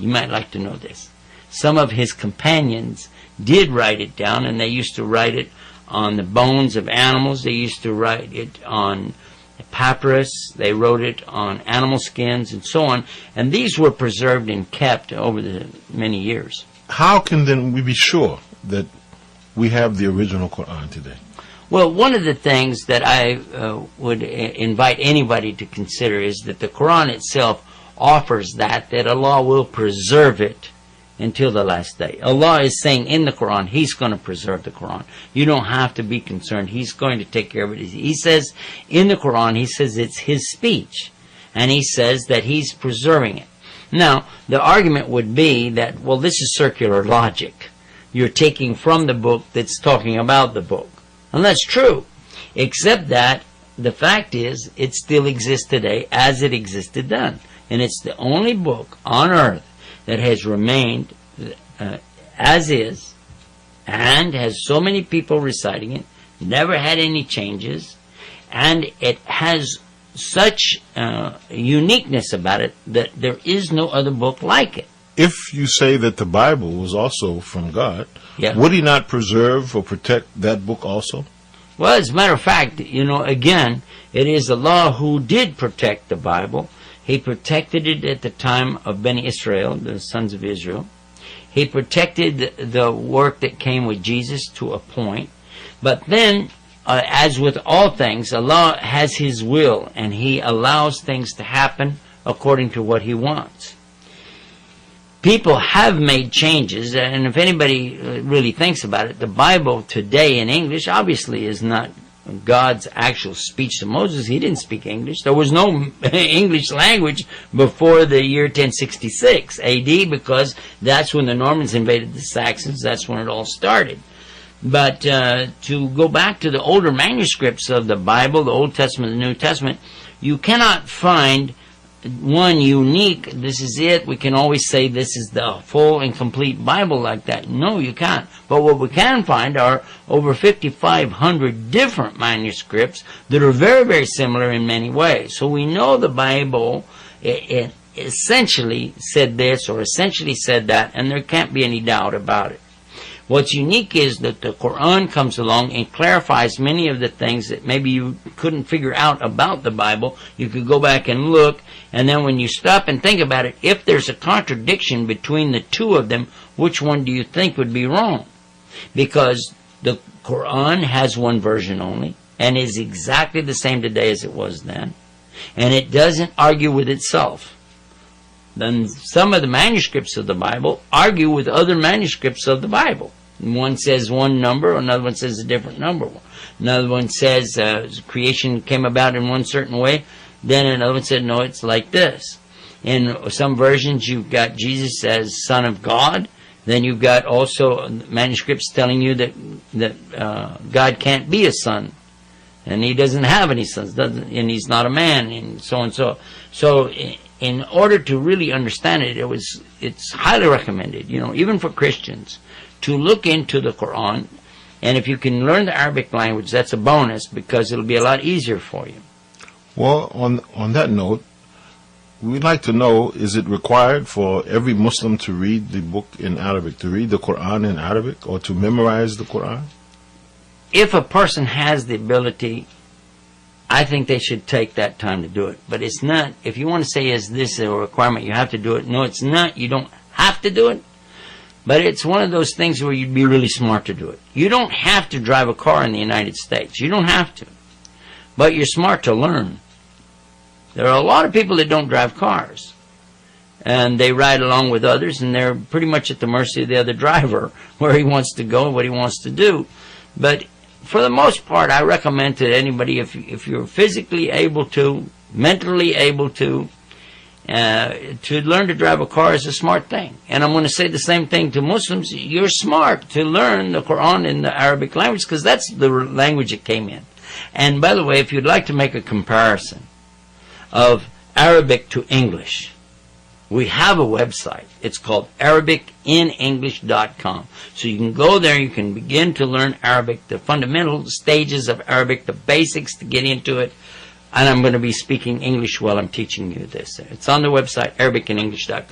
You might like to know this. Some of his companions did write it down, and they used to write it on the bones of animals. They used to write it on papyrus. They wrote it on animal skins and so on. And these were preserved and kept over the many years. How can then we be sure that we have the original Quran today? Well, one of the things that I would invite anybody to consider is that the Quran itself offers that Allah will preserve it until the last day. Allah is saying in the Quran, He's going to preserve the Quran. You don't have to be concerned. He's going to take care of it. He says in the Quran, He says it's His speech. And He says that He's preserving it. Now, the argument would be that, well, this is circular logic. You're taking from the book that's talking about the book. And that's true. Except that the fact is, it still exists today as it existed then. And it's the only book on earth that has remained as is and has so many people reciting it, never had any changes, and it has such uniqueness about it that there is no other book like it. If you say that the Bible was also from God, would He not preserve or protect that book also? Well, as a matter of fact, again, it is Allah who did protect the Bible. He protected it at the time of Bani Israel, the sons of Israel. He protected the work that came with Jesus to a point. But then, as with all things, Allah has His will, and He allows things to happen according to what He wants. People have made changes, and if anybody really thinks about it, the Bible today in English obviously is not God's actual speech to Moses. He didn't speak English. There was no English language before the year 1066 AD, because that's when the Normans invaded the Saxons. That's when it all started. But to go back to the older manuscripts of the Bible, the Old Testament, the New Testament, you cannot find one unique, this is it, we can always say this is the full and complete Bible like that. No, you can't. But what we can find are over 5,500 different manuscripts that are very, very similar in many ways. So we know the Bible it essentially said this or essentially said that, and there can't be any doubt about it. What's unique is that the Quran comes along and clarifies many of the things that maybe you couldn't figure out about the Bible. You could go back and look, and then when you stop and think about it, if there's a contradiction between the two of them, which one do you think would be wrong? Because the Quran has one version only, and is exactly the same today as it was then, and it doesn't argue with itself. Then some of the manuscripts of the Bible argue with other manuscripts of the Bible. One says one number, another one says a different number. Another one says creation came about in one certain way. Then another one said, no, it's like this. In some versions, you've got Jesus as Son of God. Then you've got also manuscripts telling you that God can't be a son. And He doesn't have any sons, and He's not a man, and so on and so. So in order to really understand it, it's highly recommended, even for Christians, to look into the Quran. And if you can learn the Arabic language, that's a bonus, because it'll be a lot easier for you. Well, on that note, we'd like to know, is it required for every Muslim to read the book in Arabic, to read the Quran in Arabic, or to memorize the Quran? If a person has the ability, I think they should take that time to do it. But it's not, if you want to say, is this a requirement, you have to do it. No, it's not. You don't have to do it. But it's one of those things where you'd be really smart to do it. You don't have to drive a car in the United States. You don't have to. But you're smart to learn. There are a lot of people that don't drive cars. And they ride along with others, and they're pretty much at the mercy of the other driver, where he wants to go and what he wants to do. But for the most part, I recommend to anybody, if you're physically able to, mentally able to learn to drive a car is a smart thing. And I'm going to say the same thing to Muslims. You're smart to learn the Quran in the Arabic language, because that's the language it came in. And by the way, if you'd like to make a comparison of Arabic to English, we have a website. It's called ArabicInEnglish.com. So you can go there, you can begin to learn Arabic, the fundamental stages of Arabic, the basics to get into it. And I'm going to be speaking English while I'm teaching you this. It's on the website, ArabicInEnglish.com.